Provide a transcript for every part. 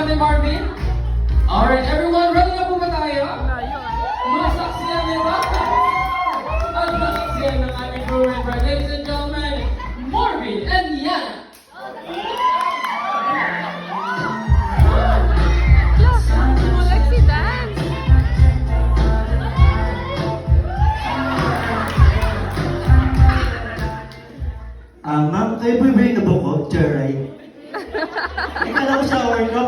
Ate Marvin? Alright, everyone, ready na po ba tayo? Masaksiyan niyo ba? At masaksiyan ng aming crew member, ladies and gentlemen, Marvin and Yana. Sexy dance! Ma'am, kayo po yung na bukod, Cherai? Ikala ko shower ko.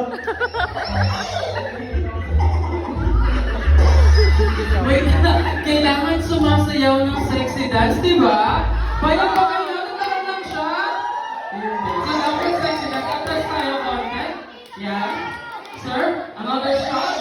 Wait, kailangan sumasayaw ng sexy dance, di ba? Payag ba kayo? Nagkaroon lang siya? So, after sexy dance, after tayo konti. Yeah? Sir, another shot?